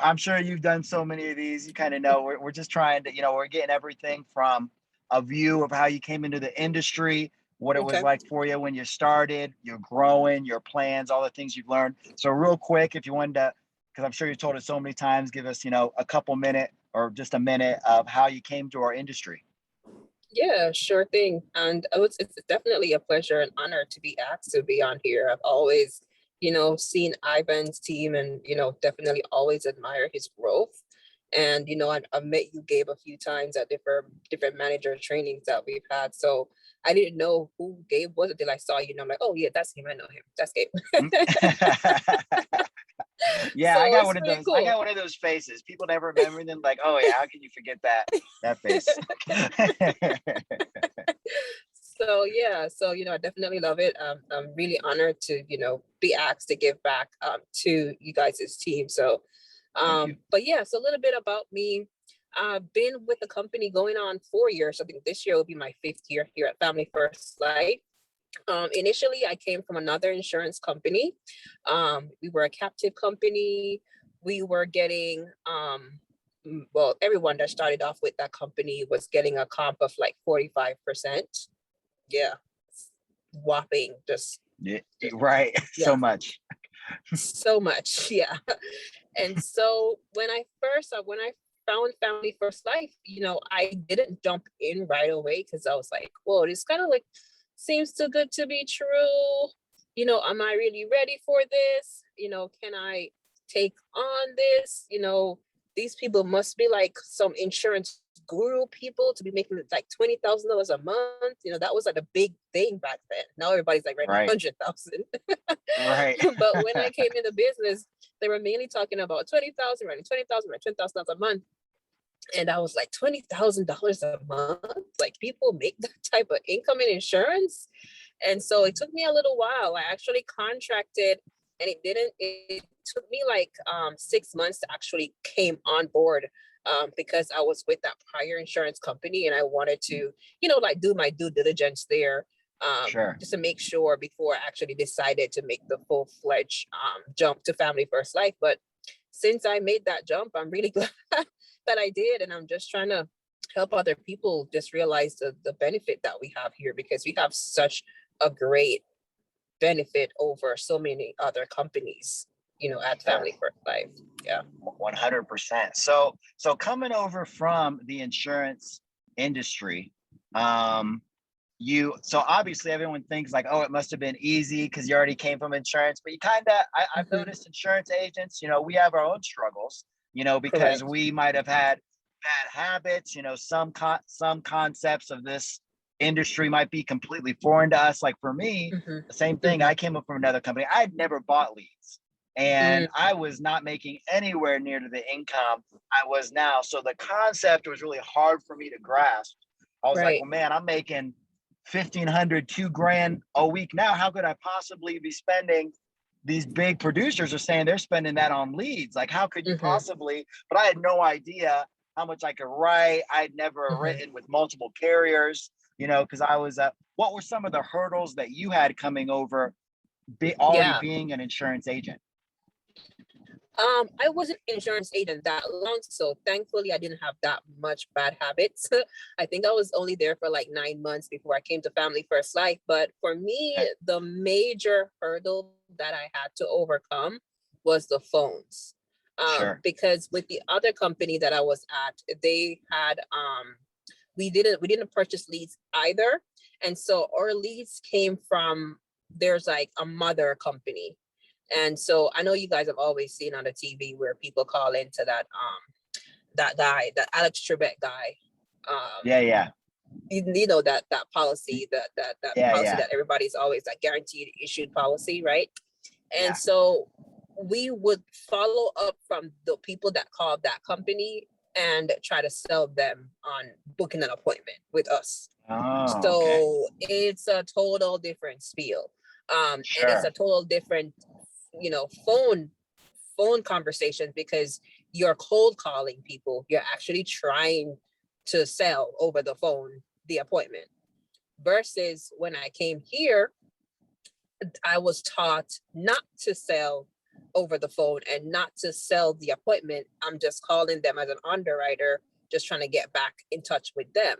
I'm sure you've done so many of these. You kind of know we're just trying to, we're getting everything from a view of how you came into the industry, what it was Okay. like for you when you started, you're growing, your plans, all the things you've learned. So real quick, if you wanted to, because I'm sure you told us so many times, give us, a couple minute or just a minute of how you came to our industry. Yeah, sure thing. And it's definitely a pleasure and honor to be asked to be on here. I've always, seen Ivan's team and, definitely always admire his growth. And, I've met you, Gabe, a few times at different manager trainings that we've had. So I didn't know who Gabe was until I saw you. And I'm like, oh, yeah, that's him. I know him. That's Gabe. Yeah, I So got it's one of pretty those. I cool. got one of those faces. People never remember them. Like, oh yeah, how can you forget that face? So yeah, so I definitely love it. I'm really honored to be asked to give back to you guys' team. So, Thank you. but yeah, so a little bit about me. I've been with the company going on 4 years. I think this year will be my fifth year here at Family First Life. Initially, I came from another insurance company. We were a captive company. We were getting well, everyone that started off with that company was getting a comp of like 45%. Yeah, whopping, Yeah, right. So yeah, much. so much. Yeah. And so when I found Family First Life, I didn't jump in right away because I was like, whoa, this kind of like seems too good to be true. Am I really ready for this? Can I take on this? These people must be like some insurance guru people to be making like $20,000 a month. That was like a big thing back then. Now everybody's like making Right. 100,000. Right. But when I came into business, they were mainly talking about 20,000, running 20,000, right? $20,000 a month. And I was like, $20,000 a month? Like people make that type of income in insurance? And so it took me a little while. I actually contracted and it took me like 6 months to actually came on board because I was with that prior insurance company and I wanted to, like do my due diligence there Sure. just to make sure before I actually decided to make the full-fledged jump to Family First Life. But since I made that jump, I'm really glad that I did. And I'm just trying to help other people just realize the benefit that we have here because we have such a great benefit over so many other companies, at Sure. Family First Life. Yeah. 100%. So coming over from the insurance industry, so obviously everyone thinks like, oh, it must have been easy because you already came from insurance, but you kind of, I've Mm-hmm. noticed insurance agents, we have our own struggles, because Correct. we might have had bad habits, some concepts of this industry might be completely foreign to us. Like for me, Mm-hmm. the same thing. Mm-hmm. I came up from another company. I'd never bought leads and Mm-hmm. I was not making anywhere near to the income I was now. So the concept was really hard for me to grasp. I was like, Right. well, man, I'm making 1,500, $2,000 a week now. How could I possibly be spending? These big producers are saying they're spending that on leads. Like, how could you Mm-hmm. possibly? But I had no idea how much I could write. I'd never Mm-hmm. written with multiple carriers, because I was. What were some of the hurdles that you had coming over, already Yeah. being an insurance agent? I wasn't an insurance agent that long, so thankfully I didn't have that much bad habits. I think I was only there for like 9 months before I came to Family First Life. But for me, Okay. the major hurdle that I had to overcome was the phones. Sure. Because with the other company that I was at, they had we didn't purchase leads either. And so our leads came from there's like a mother company. And so I know you guys have always seen on the TV where people call into that guy, that Alex Trebek guy. Yeah. Yeah. You know that policy, that Yeah. policy Yeah. that everybody's always like guaranteed issued policy, right? And Yeah. so we would follow up from the people that called that company and try to sell them on booking an appointment with us. Oh, okay. So it's a total different spiel. And it's a Sure. total different, phone conversations because you're cold calling people. You're actually trying to sell over the phone the appointment. Versus when I came here, I was taught not to sell over the phone and not to sell the appointment. I'm just calling them as an underwriter, just trying to get back in touch with them.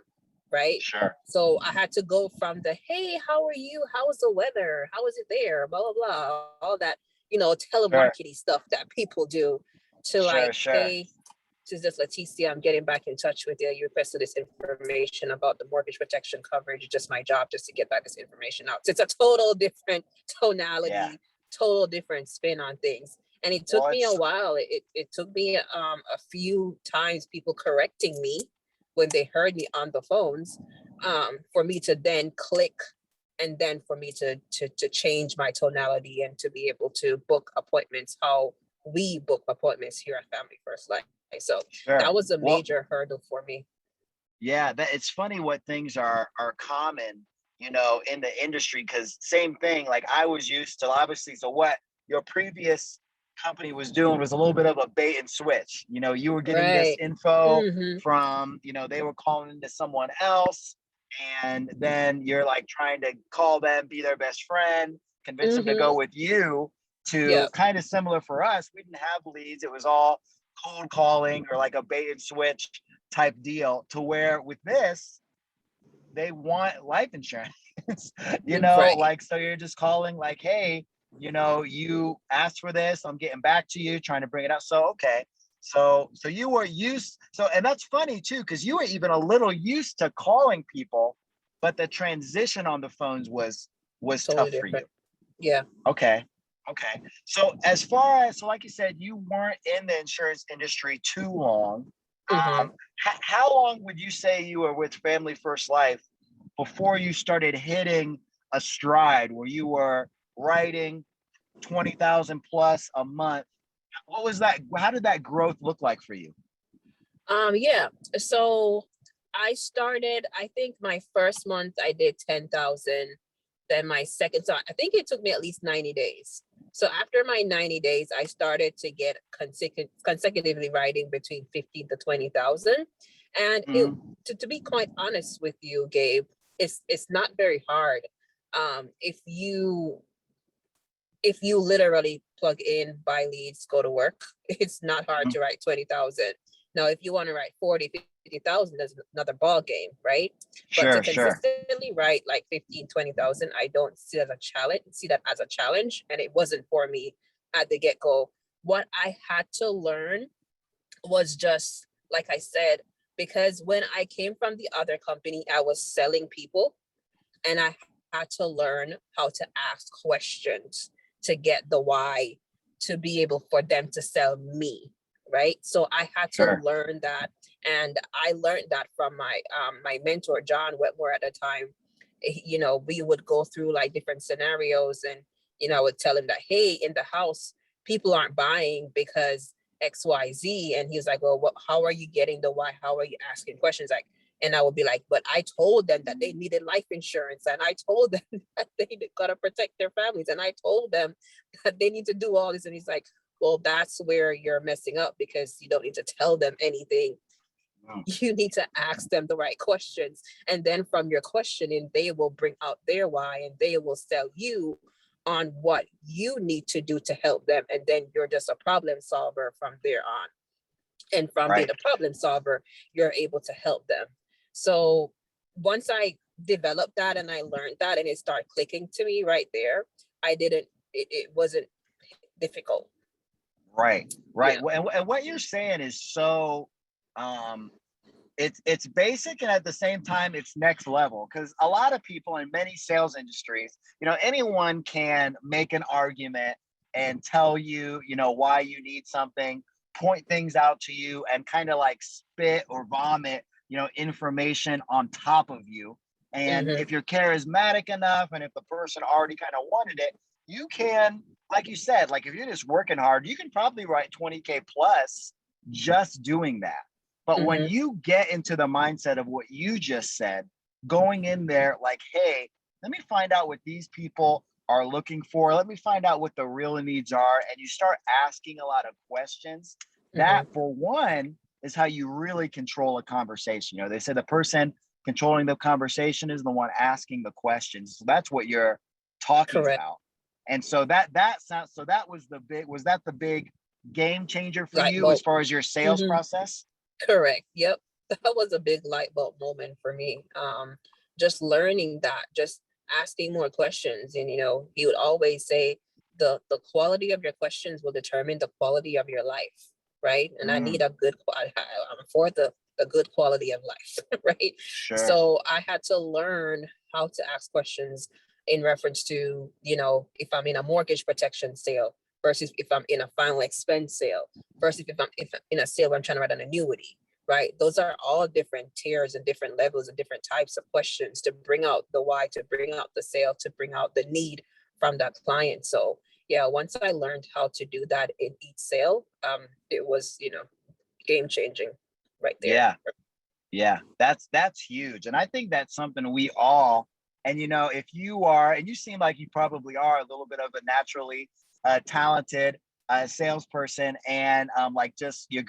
Right. Sure. So I had to go from the, hey, how are you? How's the weather? How is it there? Blah, blah, blah. All that, Sure. telemarketing stuff that people do to Sure. like, Sure. hey, this is just Leticia. I'm getting back in touch with you. You requested this information about the mortgage protection coverage. It's just my job just to get back this information out. So it's a total different tonality, Yeah. total different spin on things. And it took Well, me a it's while. It took me a few times people correcting me when they heard me on the phones, for me to then click, and then for me to change my tonality and to be able to book appointments how we book appointments here at Family First Life. So that sure. was a Well, major hurdle for me. yeah, that it's funny what things are common, in the industry. Because same thing, like I was used to, obviously. So what your previous company was doing was a little bit of a bait and switch. You were getting this Right. info Mm-hmm. from, they were calling into someone else, and then you're like trying to call them, be their best friend, convince them to Mm-hmm. go with you. To Yep. kind of similar for us, we didn't have leads. It was all cold calling or like a bait and switch type deal, to where with this, they want life insurance. Right. Like, so you're just calling like, hey, you asked for this, I'm getting back to you, trying to bring it up. So okay, so you were used, so, and that's funny too, because you were even a little used to calling people, but the transition on the phones was Totally tough for you. different. Yeah. Okay. Okay. So as far as, so like you said, you weren't in the insurance industry too long. Mm-hmm. How long would you say you were with Family First Life before you started hitting a stride where you were writing 20,000 plus a month? What was that? How did that growth look like for you? Yeah. So I started, I think my first month I did 10,000. Then my second, so I think it took me at least 90 days. So after my 90 days, I started to get consecutively writing between 15 to 20,000. And it, Mhm. to be quite honest with you, Gabe, it's not very hard. If you literally plug in, buy leads, go to work, it's not hard Mhm. to write 20,000. Now, if you want to write 40, 50,000, that's another ball game, right? But to Sure, sure. consistently write like 15, 20,000, I don't see that as a challenge. And it wasn't for me at the get go. What I had to learn was just, like I said, because when I came from the other company, I was selling people, and I had to learn how to ask questions to get the why, to be able for them to sell me, right? So I had to Sure. learn that, and I learned that from my mentor John Wetmore at the time. We would go through like different scenarios, and I would tell him that, hey, in the house people aren't buying because XYZ, and he's like, well, how are you getting the why? How are you asking questions? Like, and I would be like, but I told them that they needed life insurance, and I told them that they gotta protect their families, and I told them that they need to do all this. And he's like, well, that's where you're messing up, because you don't need to tell them anything. Mm. You need to ask them the right questions. And then from your questioning, they will bring out their why, and they will sell you on what you need to do to help them. And then you're just a problem solver from there on. And from being Right. a problem solver, you're able to help them. So once I developed that and I learned that, and it started clicking to me right there, it wasn't difficult. Right. Right. Yeah. And what you're saying is so, um, it's basic, and at the same time it's next level, because a lot of people in many sales industries, anyone can make an argument and tell you, why you need something, point things out to you, and kind of like spit or vomit, information on top of you. And Mm-hmm. if you're charismatic enough, and if the person already kind of wanted it, you can, like you said, like if you're just working hard, you can probably write 20K plus just doing that. But when Mm-hmm. you get into the mindset of what you just said, going in there like, hey, let me find out what these people are looking for. Let me find out what the real needs are. And you start asking a lot of questions. That, Mm-hmm. for one, is how you really control a conversation. They say the person controlling the conversation is the one asking the questions. So that's what you're talking Correct. about. And so that sounds, so that was was that the big game changer for Light you as bulb. far as your sales Hmm. process? Correct. Yep. That was a big light bulb moment for me. Just learning that, just asking more questions. And, he would always say the quality of your questions will determine the quality of your life. Right. And I need Mm, a good, I'm for the good quality of life. Right. sure. So I had to learn how to ask questions in reference to, if I'm in a mortgage protection sale versus if I'm in a final expense sale versus if I'm in a sale where I'm trying to write an annuity, right? Those are all different tiers and different levels and different types of questions to bring out the why, to bring out the sale, to bring out the need from that client. So yeah, once I learned how to do that in each sale, it was, game changing right there. Yeah. Yeah, that's huge. And I think that's something we all, and if you are, and you seem like you probably are a little bit of a naturally talented salesperson, and like just you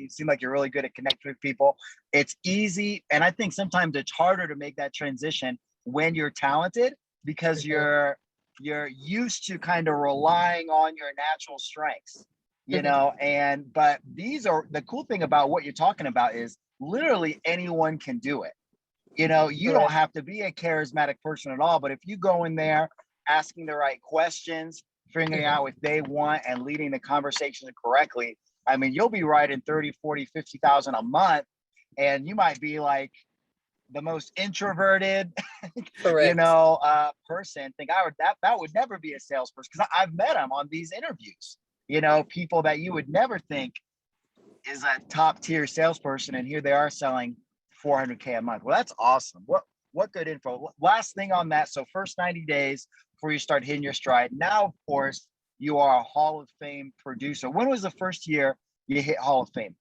seem like you're really good at connecting with people. It's easy, and I think sometimes it's harder to make that transition when you're talented because Mhm. you're used to kind of relying on your natural strengths, Mhm. and but these are the cool thing about what you're talking about is literally anyone can do it. You don't Correct. have to be a charismatic person at all, but if you go in there asking the right questions, figuring Mhm. out if they want and leading the conversation correctly, I mean, you'll be writing 30, 40, 50,000 a month, and you might be like the most introverted, Correct. person. Think I would that would never be a salesperson because I've met them on these interviews. People that you would never think is a top tier salesperson, and here they are selling 400K a month. Well, that's awesome. What good info. Last thing on that. So first 90 days before you start hitting your stride. Now, of course, you are a Hall of Fame producer. When was the first year you hit Hall of Fame?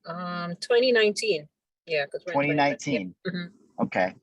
2019. Yeah, because we're in 2019. Yeah. 2019. Mhm. Okay.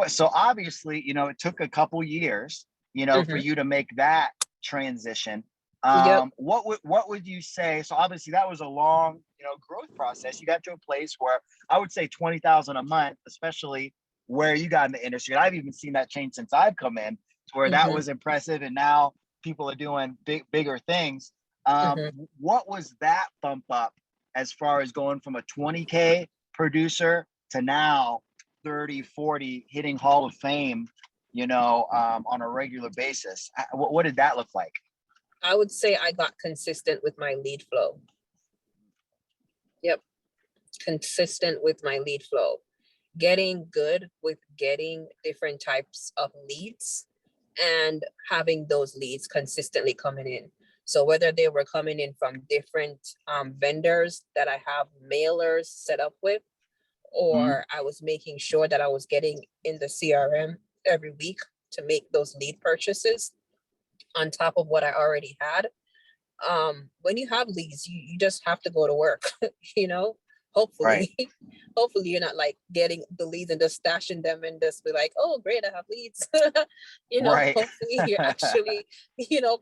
So obviously, it took a couple years, for Mhm. you to make that transition. Yep. What would you say? So obviously that was a long, growth process. You got to a place where I would say 20,000 a month, especially where you got in the industry. And I've even seen that change since I've come in to where that Mhm. was impressive. And now people are doing bigger things. Mhm. What was that bump up as far as going from a 20K producer to now 30, 40, hitting Hall of Fame, on a regular basis? What did that look like? I would say I got consistent with my lead flow. Yep. Consistent with my lead flow. Getting good with getting different types of leads and having those leads consistently coming in. So whether they were coming in from different vendors that I have mailers set up with, Mm-hmm. or I was making sure that I was getting in the CRM every week to make those lead purchases on top of what I already had. When you have leads, you just have to go to work, you know, Right. hopefully. Hopefully you're not like getting the leads and just stashing them and just be like, oh great, I have leads. Right. Hopefully you're actually,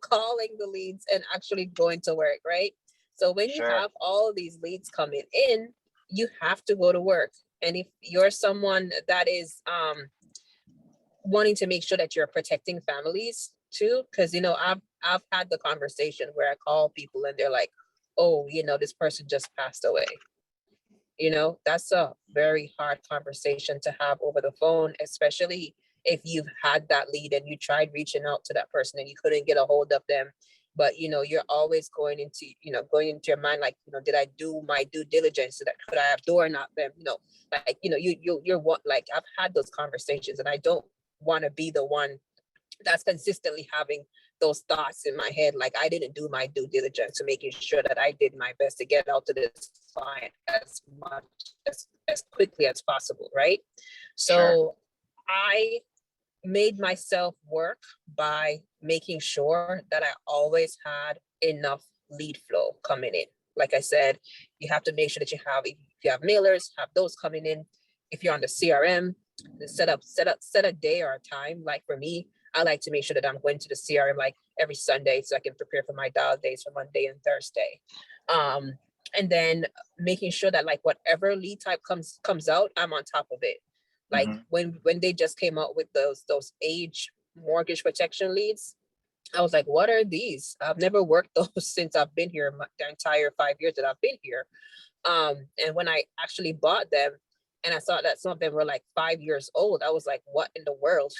calling the leads and actually going to work, right? So when you Sure. have all these leads coming in, you have to go to work. And if you're someone that is wanting to make sure that you're protecting families too, because I've had the conversation where I call people and they're like, oh, this person just passed away. That's a very hard conversation to have over the phone, especially if you've had that lead and you tried reaching out to that person and you couldn't get a hold of them. But you're always going into your mind like, did I do my due diligence? Could I have door knocked them? Like you're what, like, I've had those conversations and I don't want to be the one that's consistently having those thoughts in my head, like I didn't do my due diligence to making sure that I did my best to get out to this client as much as quickly as possible, right? Sure. So I made myself work by making sure that I always had enough lead flow coming in. Like I said, you have to make sure that if you have mailers, have those coming in. If you're on the CRM, set a day or a time. Like for me, I like to make sure that I'm going to the CRM like every Sunday so I can prepare for my dial days for Monday and Thursday. Um, and then making sure that like whatever lead type comes out, I'm on top of it. Like Mm-hmm. when they just came out with those age mortgage protection leads, I was like, what are these? I've never worked those since I've been here, the entire 5 years that I've been here. And when I actually bought them and I saw that some of them were like 5 years old, I was like, what in the world?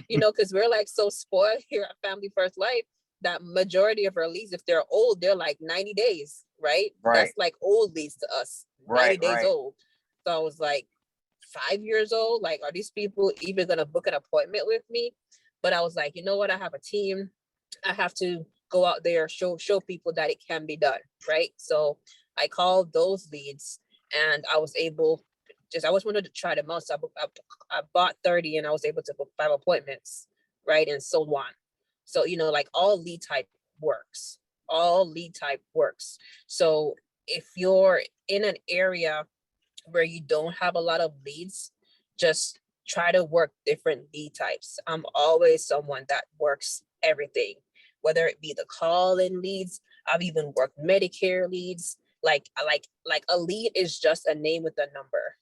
Because we're like so spoiled here at Family First Life that majority of our leads, if they're old, they're like 90 days, right? Right. That's like old leads to us, 90 Right. days Right. old. So I was like, 5 years old? Like, are these people even going to book an appointment with me? But I was like, you know what? I have a team. I have to go out there, show people that it can be done, right? So I called those leads and I was able, I was wanted to try them out. So I bought 30 and I was able to book 5 appointments, right? And so on. So, like all lead type works. All lead type works. So if you're in an area where you don't have a lot of leads, just try to work different lead types. I'm always someone that works everything, whether it be the call-in leads. I've even worked Medicare leads. Like a lead is just a name with a number,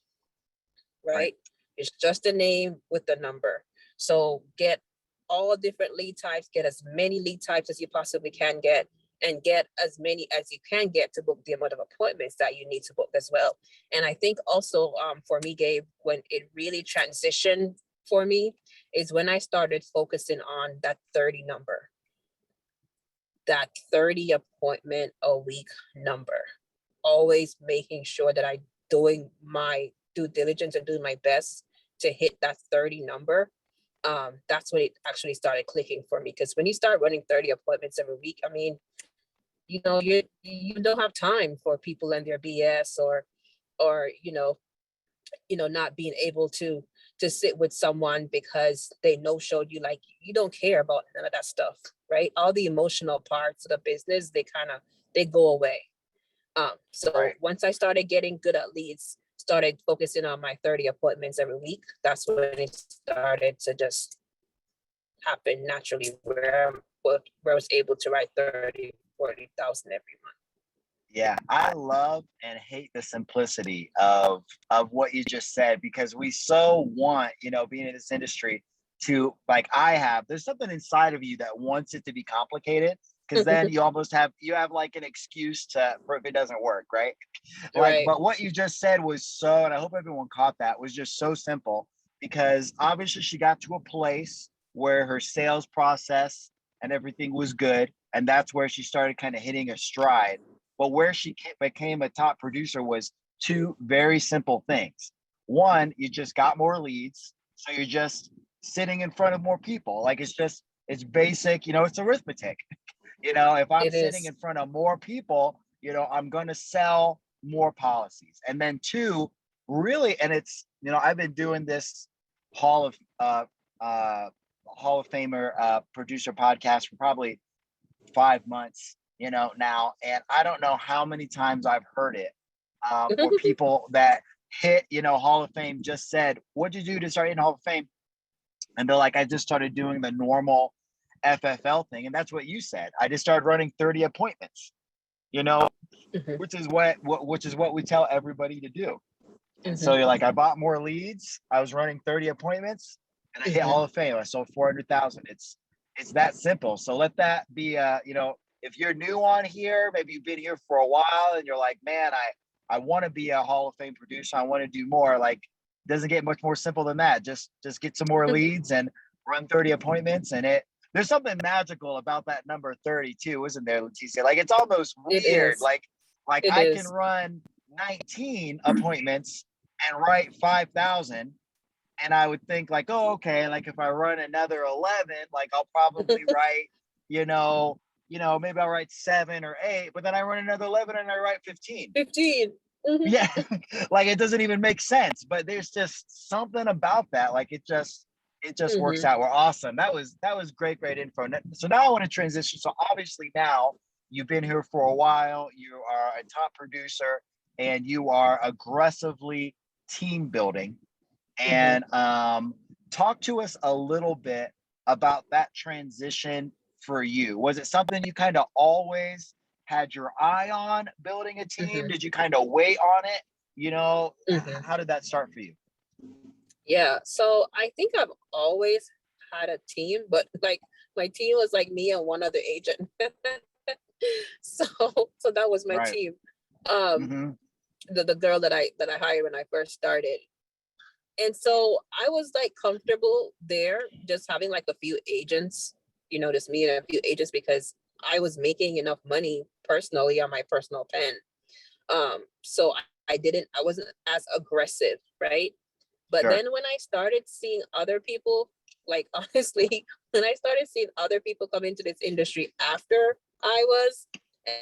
right? It's just a name with a number. So get all different lead types, get as many lead types as you possibly can get, and get as many as you can get to book the amount of appointments that you need to book as well. And I think also for me, Gabe, when it really transitioned for me is when I started focusing on that 30 number, that 30 appointment a week number, always making sure that I doing my due diligence and doing my best to hit that 30 number. That's when it actually started clicking for me. Because when you start running 30 appointments every week, I mean, you don't have time for people and their BS or not being able to sit with someone because they no showed you. Like, you don't care about none of that stuff, right? All the emotional parts of the business, they go away. So Right. once I started getting good at leads, started focusing on my 30 appointments every week, that's when it started to just happen naturally, where I was able to write 30,000-40,000 every month. Yeah, I love and hate the simplicity of what you just said, because we so want, being in this industry to, like, there's something inside of you that wants it to be complicated, because then you have like an excuse for if it doesn't work, right? Like, Right. but what you just said was so, and I hope everyone caught that, was just so simple, because obviously she got to a place where her sales process and everything was good, and that's where she started kind of hitting a stride. But where she became a top producer was two very simple things. One, you just got more leads, so you're just sitting in front of more people. Like, it's basic, it's arithmetic. If I'm It sitting is. in front of more people, I'm going to sell more policies. And then two, really, and it's, I've been doing this Hall of Hall of Famer producer podcast for probably 5 months, now, and I don't know how many times I've heard it, where people that hit, Hall of Fame just said, "What'd you do to start in Hall of Fame?" And they're like, "I just started doing the normal FFL thing," and that's what you said. I just started running 30 appointments, which is what we tell everybody to do. And so you're like, I bought more leads, I was running 30 appointments, and I hit Hall of Fame. I sold 400,000. It's that simple. So let that be, if you're new on here, maybe you've been here for a while and you're like, man, I want to be a Hall of Fame producer, I want to do more. Like, it doesn't get much more simple than that. Just get some more leads and run 30 appointments. And there's something magical about that number 30 too, isn't there, Leticia? Like, it's almost It weird. is. Like It I can is. run 19 appointments and write 5,000. And I would think, like, oh, okay, like if I run another 11, like I'll probably write, maybe I'll write 7 or 8, but then I run another 11 and I write 15. 15. Yeah. Like, it doesn't even make sense, but there's just something about that. Like, it just works out. We're awesome. That was great info. So now I want to transition. So obviously now you've been here for a while, you are a top producer, and you are aggressively team building. And talk to us a little bit about that transition for you. Was it something you kind of always had your eye on, building a team? Did you kind of wait on it? How did that start for you? Yeah. So I think I've always had a team, but like My team was like me and one other agent. so so that was my Right. team. Um the girl that I hired when I first started. And so I was like comfortable there, just having like a few agents, just me and a few agents, because I was making enough money personally on my personal pen. So I wasn't as aggressive, right? But Sure. then when I started seeing other people, like honestly, when I started seeing other people come into this industry after I was,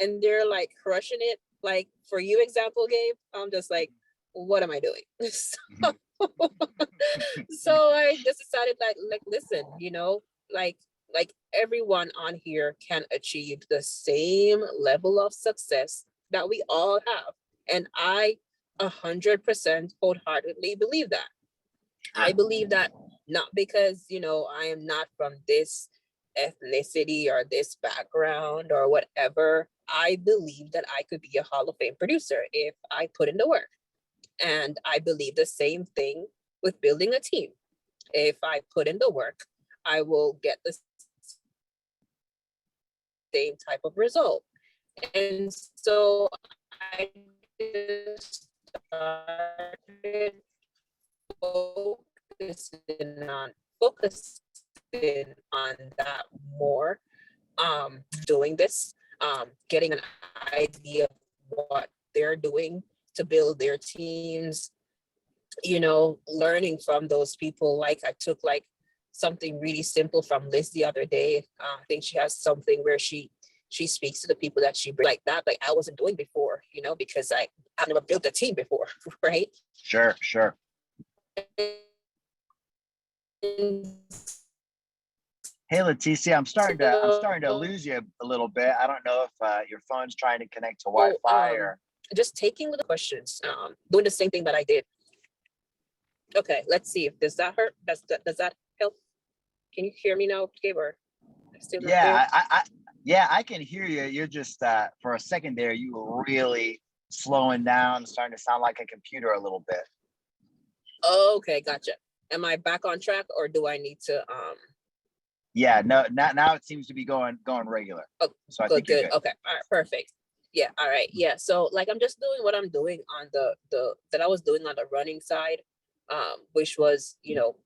and they're like crushing it, like for you example, Gabe, I'm just like, what am I doing? so, so I just decided like listen, like like everyone on here can achieve the same level of success that we all have. And I 100% wholeheartedly believe that. I believe that not because, I am not from this ethnicity or this background or whatever. I believe that I could be a Hall of Fame producer if I put in the work. And I believe the same thing with building a team. If I put in the work, I will get the same type of result. And so I just started focusing on that more, doing this, getting an idea of what they're doing to build their teams, learning from those people. Like I took like something really simple from Liz the other day. I think she has something where she speaks to the people that she brings, like that, like I wasn't doing before, because I've never built a team before, right? Sure. Hey, Leticia, I'm starting to lose you a little bit. I don't know if your phone's trying to connect to Wi-Fi or. Just taking little questions, doing the same thing that I did. Okay, let's see if does that hurt. Does that help? Can you hear me now, Gabe? Or still not there? Yeah, I can hear you. You're just for a second there, you were really slowing down, starting to sound like a computer a little bit. Okay, gotcha. Am I back on track, or do I need to Yeah, no, now it seems to be going regular. Oh, so I think good. you're good. Okay, all right, perfect. Yeah, all right. Yeah, so like I'm just doing what I'm doing on the that I was doing on the running side, which was,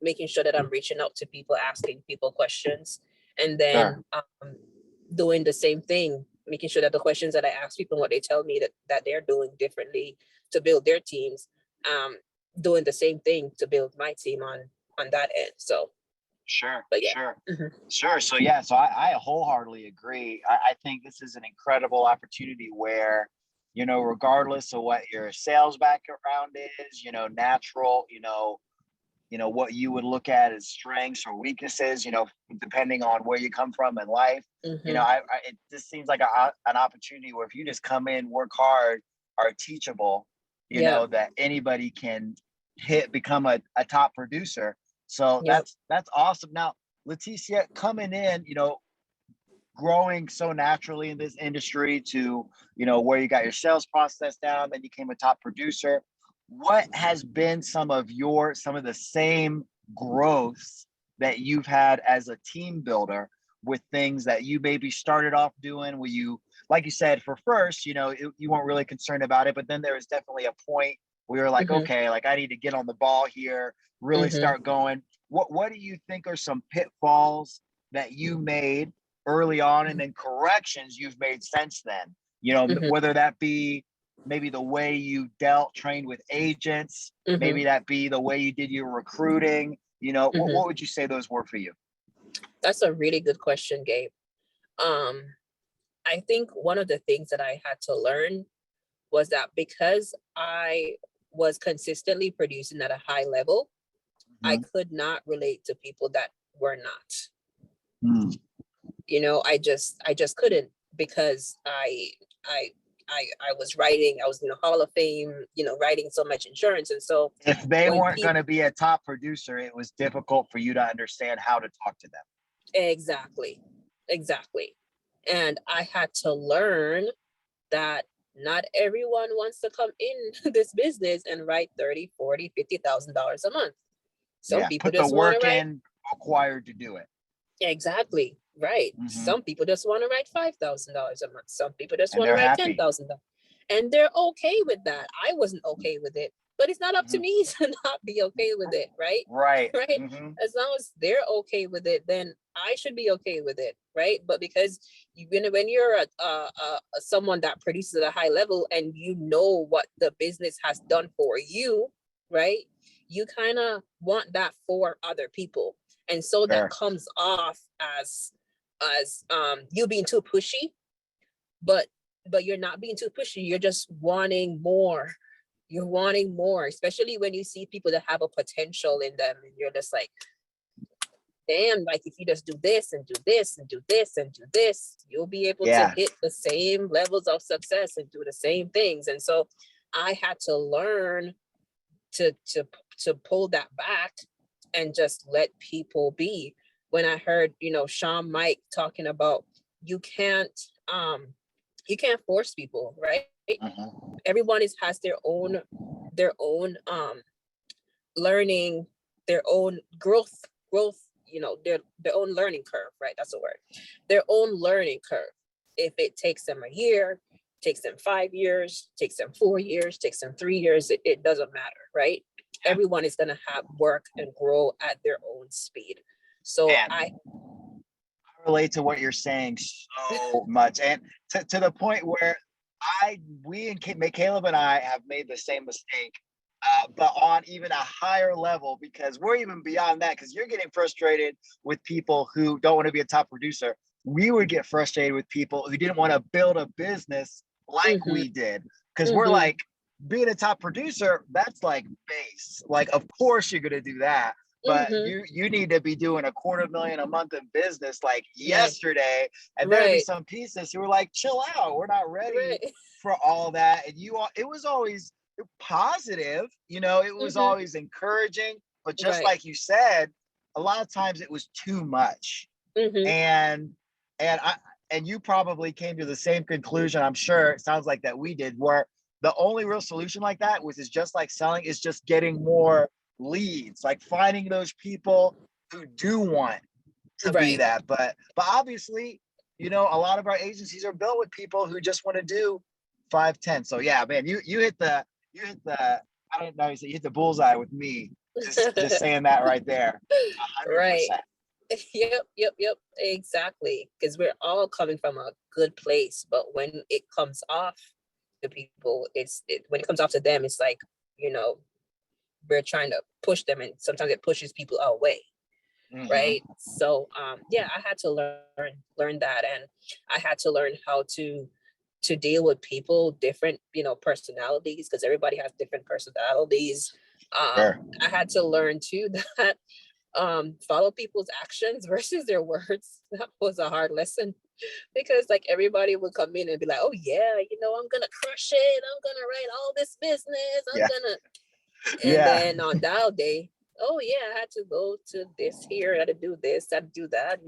making sure that I'm reaching out to people, asking people questions, and then doing the same thing, making sure that the questions that I ask people, what they tell me that they're doing differently to build their teams, doing the same thing to build my team on that end. So Sure, but yeah. sure. So yeah, so I wholeheartedly agree. I think this is an incredible opportunity where, regardless of what your sales background is, natural, what you would look at as strengths or weaknesses, depending on where you come from in life. It just seems like an opportunity where if you just come in, work hard, are teachable, that anybody can become a top producer. So that's awesome. Now, Leticia, coming in, growing so naturally in this industry to, where you got your sales process down, then you became a top producer. What has been some of the same growths that you've had as a team builder with things that you maybe started off doing where you, like you said, for first, you weren't really concerned about it, but then there was definitely a point where you're like, okay, like I need to get on the ball here, really start going. What do you think are some pitfalls that you made early on and then corrections you've made since then? Whether that be maybe the way you trained with agents, maybe that be the way you did your recruiting, what would you say those were for you? That's a really good question, Gabe. I think one of the things that I had to learn was that because I was consistently producing at a high level, I could not relate to people that were not. I just couldn't, because I was writing, I was Hall of Fame, writing so much insurance. And so if they weren't going to be a top producer, it was difficult for you to understand how to talk to them. Exactly. And I had to learn that not everyone wants to come in this business and write $30,000, $40,000, $50,000 a month. Some people put the just want work to write in required to do it. Exactly. right? Mm-hmm. Some people just want to write $5,000 a month. Some people just And want to they're write happy. $10,000, and they're okay with that. I wasn't okay with it, but it's not up to Mm-hmm. me to not be okay with it, right? Right. Right? Mm-hmm. As long as they're okay with it, then I should be okay with it, right? But because when you're a someone that produces at a high level and you know what the business has done for you, right? You kind of want that for other people, and so that Sure. comes off as you being too pushy, but you're not being too pushy. You're just wanting more. You're wanting more, especially when you see people that have a potential in them, and you're just like, damn, like if you just do this and do this and do this and do this, you'll be able to Yeah. hit the same levels of success and do the same things. And so I had to learn to pull that back and just let people be. When I heard, Sean Mike talking about you can't force people, right? Mm-hmm. Everyone has their own learning, their own growth, their own learning curve, right? That's the word. Their own learning curve. If it takes them a year, takes them 5 years, takes them 4 years, takes them 3 years, it doesn't matter, right? Everyone is going to have work and grow at their own speed. So And I relate to what you're saying so much, and to the point where Caleb and I have made the same mistake, but on even a higher level, because we're even beyond that. Because you're getting frustrated with people who don't want to be a top producer. We would get frustrated with people who didn't want to build a business like we did, because we're like, being a top producer, that's like base. Like, of course you're gonna do that, but you need to be doing $250,000 a month in business like yesterday. And there'd be some pieces who were like, chill out, we're not ready for all that. And it was always positive, it was always encouraging, but just like you said, a lot of times it was too much. And I and you probably came to the same conclusion, I'm sure. It sounds like that we did, where the only real solution like that was, is just like selling, is just getting more leads, like finding those people who do want to be that. But obviously, a lot of our agencies are built with people who just want to do 5-10. So yeah, man, you hit the I don't know, you hit the bullseye with me, just saying that right there. 100%. Yep, exactly. Because we're all coming from a good place, but when it comes off to people, when it comes off to them, it's like, we're trying to push them, and sometimes it pushes people away. Right. So I had to learn that, and I had to learn how to deal with people, different, personalities, because everybody has different personalities. Sure. I had to learn too that follow people's actions versus their words. That was a hard lesson, because like everybody would come in and be like, oh yeah, I'm gonna crush it, I'm gonna write all this business, I'm gonna and then on dial day, oh yeah, I had to go to this here, I had to do this, I had to do that, I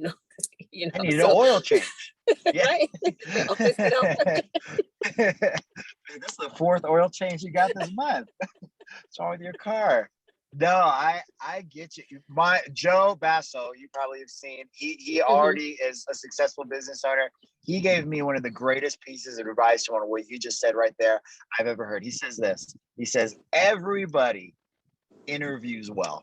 needed an oil change. Right. Always get oil change. This is the 4th oil change you got this month. What's wrong with your car? No, I get you. My Joe Basil, you probably have seen. He already is a successful business owner. He gave me one of the greatest pieces of advice on what you just said right there I've ever heard. He says this. He says, everybody interviews well.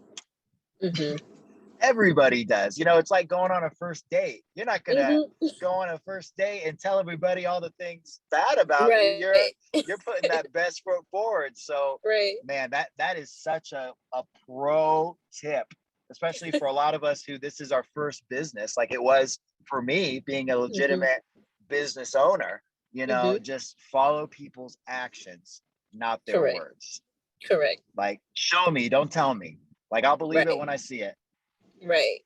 Everybody does. It's like going on a first date. You're not gonna go on a first date and tell everybody all the things bad about you. You're putting that best foot forward. So man, that is such a pro tip, especially for a lot of us who this is our first business, like it was for me, being a legitimate business owner. Just follow people's actions, not their words. Correct. Like, show me, don't tell me. Like, I'll believe it when I see it. Right.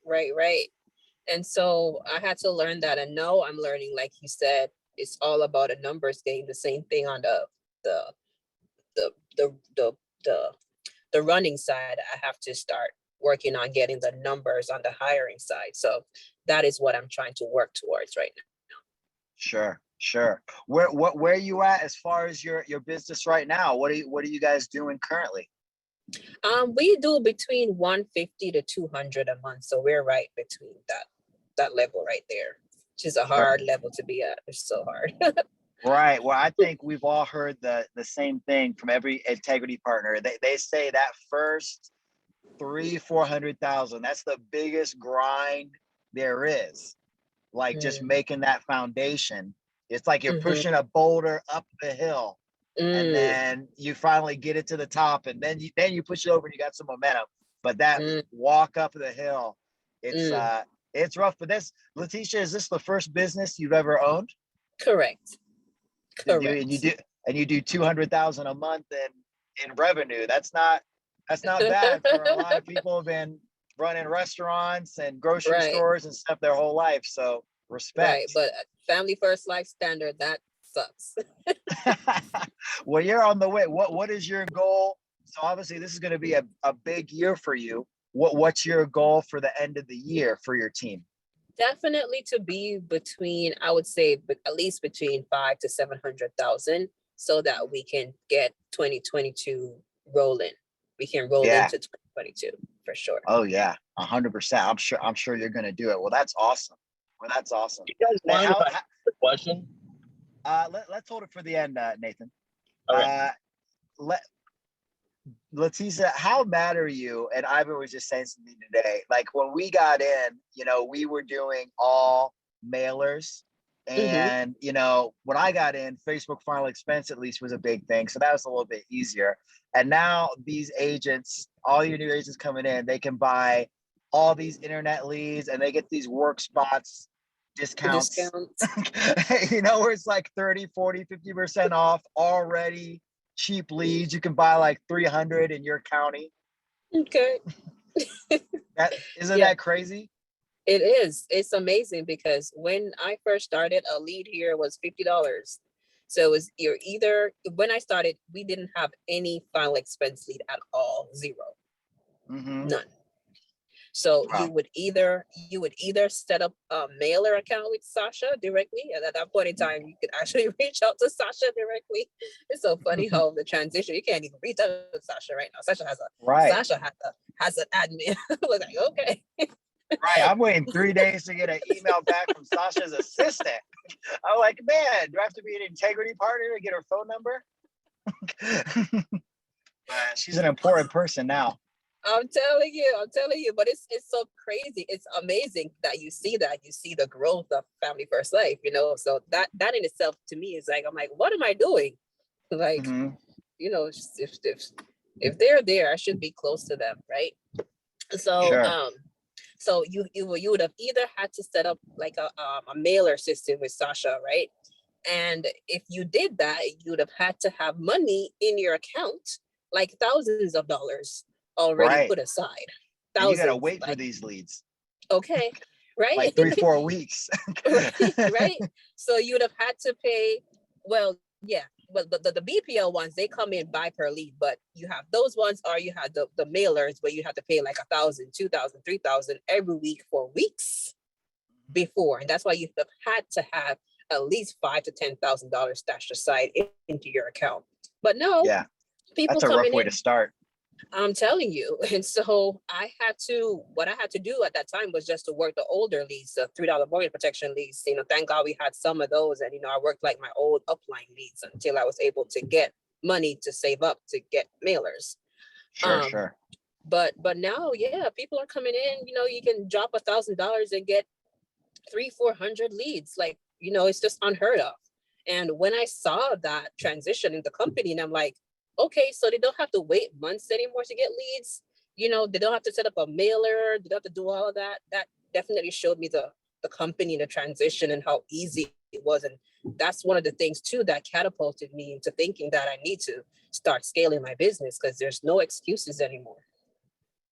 And so I had to learn that, and now I'm learning, like you said, it's all about a numbers game. The same thing on the running side. I have to start working on getting the numbers on the hiring side. So that is what I'm trying to work towards right now. Sure. Where are you at as far as your business right now? What are you guys doing currently? We do between 150 to 200 a month, so we're right between that. that level right there, which is a hard level to be at. It's so hard. Right. Well, I think we've all heard the same thing from every integrity partner. They say that first 300,000-400,000, that's the biggest grind there is. Like just making that foundation. It's like you're pushing a boulder up the hill, and then you finally get it to the top, and then you push it over and you got some momentum. But that walk up the hill, it's rough. But Leticia, is this the first business you've ever owned? Correct. And you do 200,000 a month in revenue. That's not bad for a lot of people who've been running restaurants and grocery stores and stuff their whole life. So respect. Right, but family first life standard, that sucks. Well, you're on the way. What is your goal? So obviously this is going to be a big year for you. What's your goal for the end of the year for your team? Definitely to be between, I would say, at least between 500,000 to 700,000, so that we can get 2022 rolling. We can roll into 2022 for sure. Oh yeah, 100%. I'm sure you're going to do it. Well, that's awesome. You guys mind if I ask a question? Let's hold it for the end, Nathan. All right. Leticia, how mad are you? And Ivan was just saying something today. Like when we got in, we were doing all mailers. And, when I got in, Facebook final expense at least was a big thing. So that was a little bit easier. And now these agents, all your new agents coming in, they can buy all these internet leads and they get these work spots discounts. Where it's like 30, 40, 50% off already. Cheap leads. You can buy like 300 in your county. Okay. That crazy? It is. It's amazing because when I first started, a lead here was $50. So when I started, we didn't have any final expense lead at all. Zero. None. So you would either set up a mailer account with Sasha directly, and at that point in time, you could actually reach out to Sasha directly. It's so funny how the transition, you can't even reach out to Sasha right now. Sasha has an admin. I was like, okay. Right, I'm waiting 3 days to get an email back from Sasha's assistant. I'm like, man, do I have to be an integrity partner to get her phone number? She's an important person now. I'm telling you, but it's so crazy. It's amazing that you see the growth of Family First Life, so that in itself to me is like, I'm like, what am I doing? Like, if they're there, I should be close to them. Right. So, sure. So you would have either had to set up like a mailer system with Sasha, right? And if you did that, you would have had to have money in your account, like thousands of dollars already put aside. You gotta wait for these leads. Okay, right? Like 3-4 weeks. right. So you would have had to pay. Well, yeah. But the BPL ones, they come in by per lead, but you have those ones, or you had the mailers where you have to pay like 1,000, 2,000, 3,000 every week for weeks before, and that's why you have had to have at least $5,000 to $10,000 stashed aside into your account. But no, people that's a rough way to start. I'm telling you. And so what I had to do at that time was just to work the older leads, the $3 mortgage protection leads. Thank God we had some of those. And, I worked like my old upline leads until I was able to get money to save up to get mailers. Sure. But now, people are coming in, you can drop $1,000 and get 300-400 leads. Like, it's just unheard of. And when I saw that transition in the company, and I'm like, okay, so they don't have to wait months anymore to get leads. They don't have to set up a mailer. They don't have to do all of that. That definitely showed me the company, the transition, and how easy it was. And that's one of the things too that catapulted me into thinking that I need to start scaling my business, because there's no excuses anymore.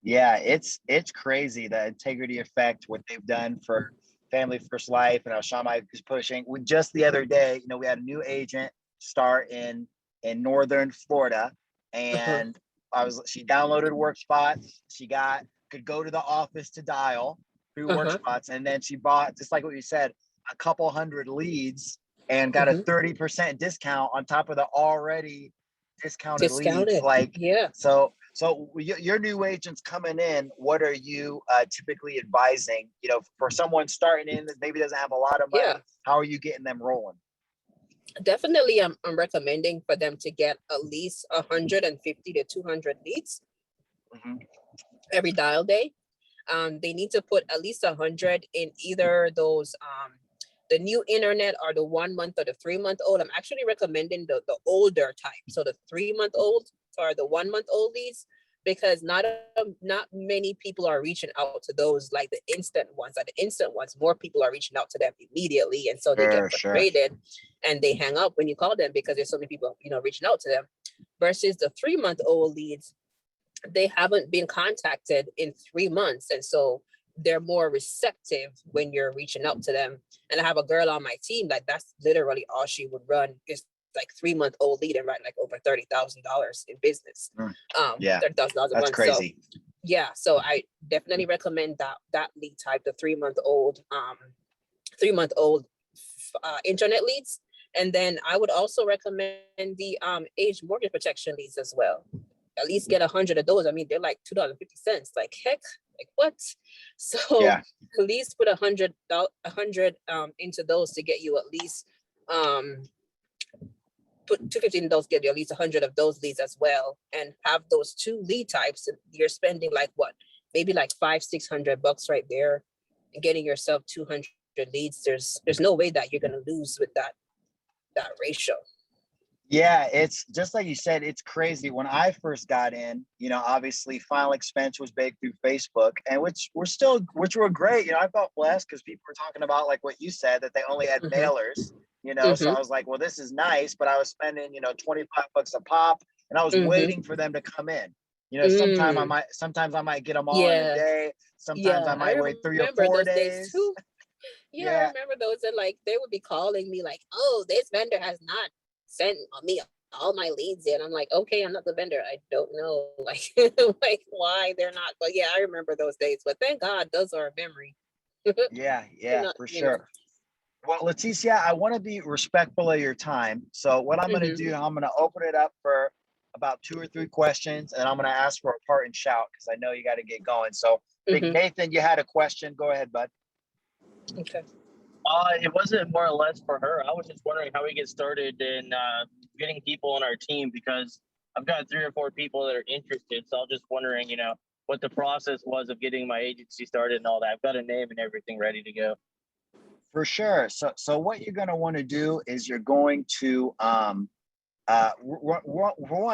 Yeah, it's crazy, the integrity effect, what they've done for Family First Life, and how Shamai is pushing. Just the other day, we had a new agent start in Northern Florida, and she downloaded WorkSpots. She could go to the office to dial through WorkSpots, and then she bought, just like what you said, a couple hundred leads and got a 30% discount on top of the already discounted leads. Like, so So your new agents coming in, what are you typically advising? You know, for someone starting in that maybe doesn't have a lot of money, Yeah. how are you getting them rolling? Definitely, I'm recommending for them to get at least 150 to 200 leads Mm-hmm. every dial day. They need to put at least 100 in either those the new internet or the 1 month or the 3 month old. I'm actually recommending the older type, so the 3 month old or the 1 month old leads, because not many people are reaching out to those, like the instant ones. Like the instant ones, more people are reaching out to them immediately, and so they get frustrated and they hang up when you call them because there's so many people, you know, reaching out to them. Versus the 3 month old leads, they haven't been contacted in 3 months, and so they're more receptive when you're reaching out to them. And I have a girl on my team, like that's literally all she would run is like 3 month old lead and write like over $30,000 in business. Yeah, $30,000 that's crazy. So yeah, so I definitely recommend that lead type, the 3 month old 3 month old internet leads. And then I would also recommend the age mortgage protection leads as well. At least get 100 of those. I mean, they're like $2.50. Like, heck, like what? So Yeah. at least put 100 into those to get you at least put 250 in those, get you at least 100 of those leads as well, and have those two lead types. You're spending like what, maybe like $500-600 right there, and getting yourself 200 leads. There's no way that you're gonna lose with that ratio. Yeah, it's just like you said, it's crazy. When I first got in, you know, obviously Final Expense was big through Facebook, and which were great. You know, I felt blessed because people were talking about like what you said, that they only had mailers, you know. So I was like, well, this is nice, but I was spending, you know, $25 a pop, and I was waiting for them to come in. You know, sometimes I might get them all in a day. Sometimes I might wait 3 or 4 days. Too. I remember those, and like they would be calling me like, oh, this vendor has not sent me all my leads in. I'm like, okay, I'm not the vendor. I don't know, like, like why they're not. But yeah, I remember those days. But thank God, those are a memory. Yeah, Not, for sure. Well, Leticia, I want to be respectful of your time. So what I'm going to do, I'm going to open it up for about 2 or 3 questions, and I'm going to ask for a part and shout because I know you got to get going. So I think Nathan, you had a question. Go ahead, bud. Okay. It wasn't more or less for her. I was just wondering how we get started in getting people on our team, because I've got 3 or 4 people that are interested. So I was just wondering, you know, what the process was of getting my agency started and all that. I've got a name and everything ready to go. For sure. So what you're going to want to do is you're going to one,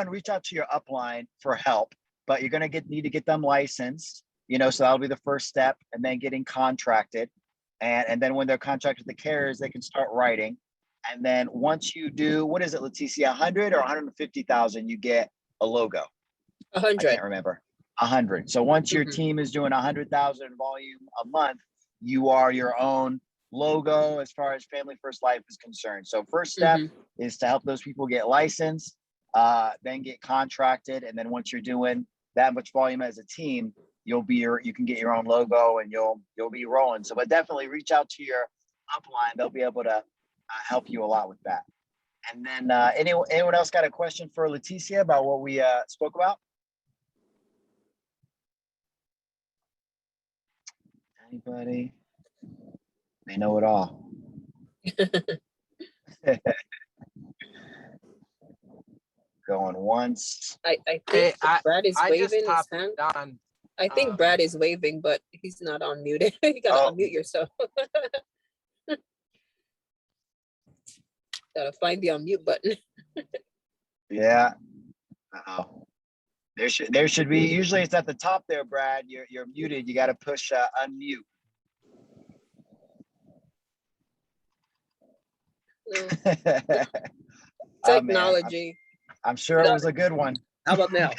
reach out to your upline for help, but you're going to need to get them licensed, you know, so that'll be the first step, and then getting contracted. And then when they're contracted with the carriers, they can start writing. And then once you do, what is it, Leticia, 100 or 150,000, you get a logo? 100. I can't remember. 100. So once your team is doing 100,000 volume a month, you are your own logo as far as Family First Life is concerned. So first step is to help those people get licensed, then get contracted. And then once you're doing that much volume as a team, you can get your own logo and you'll be rolling. So, but definitely reach out to your upline. They'll be able to help you a lot with that. And then anyone else got a question for Leticia about what we spoke about? Anybody? They know it all. Going once. I think Brad is waving his hand. I think Brad is waving, but he's not unmuted. You gotta unmute yourself. Gotta find the unmute button. Yeah. Uh-oh. There should be, usually it's at the top there, Brad. You're muted. You got to push unmute. Technology. I'm sure it was a good one. How about now?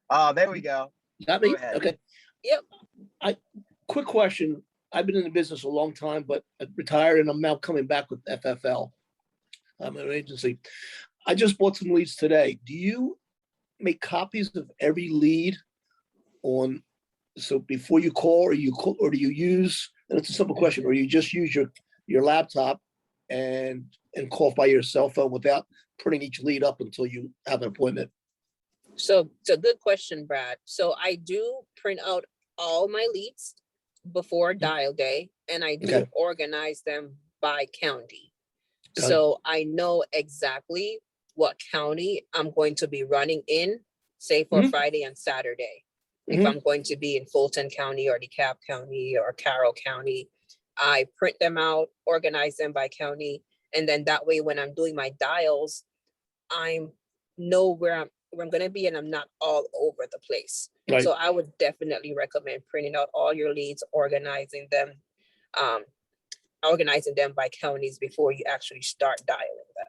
Oh, there we go. Got me? Okay. Yep. Quick question. I've been in the business a long time, but I retired and I'm now coming back with FFL. I'm an agency. I just bought some leads today. Do you make copies of every lead so before you call, or do you use, and it's a simple question, or you just use your laptop and call by your cell phone without putting each lead up until you have an appointment? So it's a good question, Brad. So I do print out all my leads before dial day, and I do Okay. organize them by county. Got it. So I know exactly what county I'm going to be running in, say for Friday and Saturday. If I'm going to be in Fulton County or DeKalb County or Carroll County, I print them out, organize them by county, and then that way when I'm doing my dials, I know where I'm going to be, and I'm not all over the place. Right. So I would definitely recommend printing out all your leads, organizing them by counties before you actually start dialing them.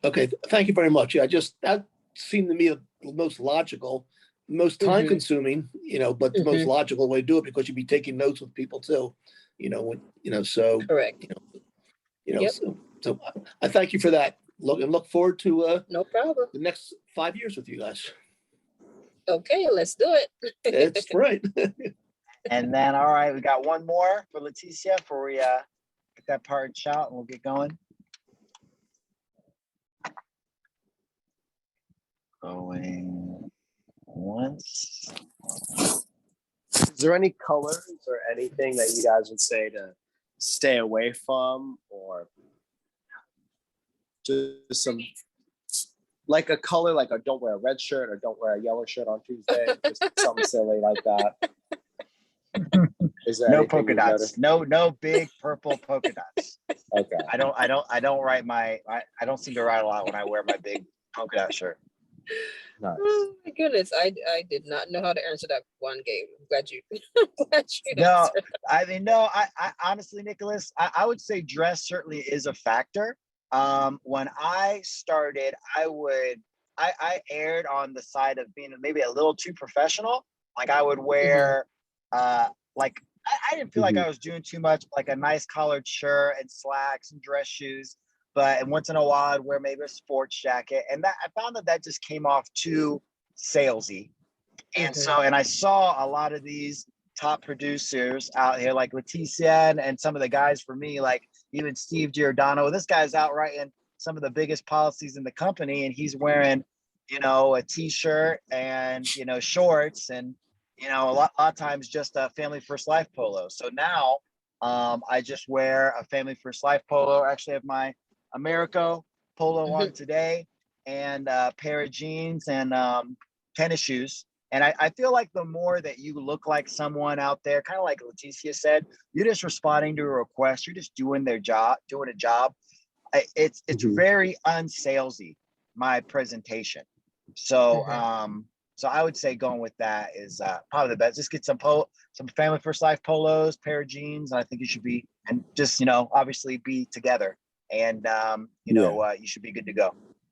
Okay, thank you very much. Yeah, that seemed to me the most logical, most time consuming, but the most logical way to do it, because you'd be taking notes with people too, so. Correct. Yep. So I thank you for that. Look forward to No problem. the next 5 years with you guys. Okay, let's do it. That's right. And then, all right, we got one more for Leticia before we get that part out and we'll get going. Going once. Is there any colors or anything that you guys would say to stay away from, or just some, like a color, like a don't wear a red shirt or don't wear a yellow shirt on Tuesday, just something silly like that? Is there No anything polka you've dots. noticed? No big purple polka dots. Okay. I don't write I don't seem to write a lot when I wear my big polka dot shirt. Nice. Oh my goodness, I did not know how to answer that one game. I'm glad you No, answered. I mean, no, I honestly, Nicholas, I would say dress certainly is a factor. When I started, I erred on the side of being maybe a little too professional. Like I would wear, like I didn't feel like I was doing too much, like a nice collared shirt and slacks and dress shoes. And once in a while, I'd wear maybe a sports jacket, and that I found that just came off too salesy. And so, and I saw a lot of these top producers out here, like Leticia and some of the guys for me, like even Steve Giordano. This guy's out writing some of the biggest policies in the company, and he's wearing, a t-shirt and shorts, and a lot of times just a Family First Life polo. So now, I just wear a Family First Life polo. I actually have my Americo polo on today, and a pair of jeans and tennis shoes. And I feel like the more that you look like someone out there, kind of like Leticia said, you're just responding to a request. You're just doing a job. It's very unsalesy, my presentation. So so I would say going with that is probably the best. Just get some Family First Life polos, pair of jeans. I think you should be, and just obviously be together, and you should be good to go.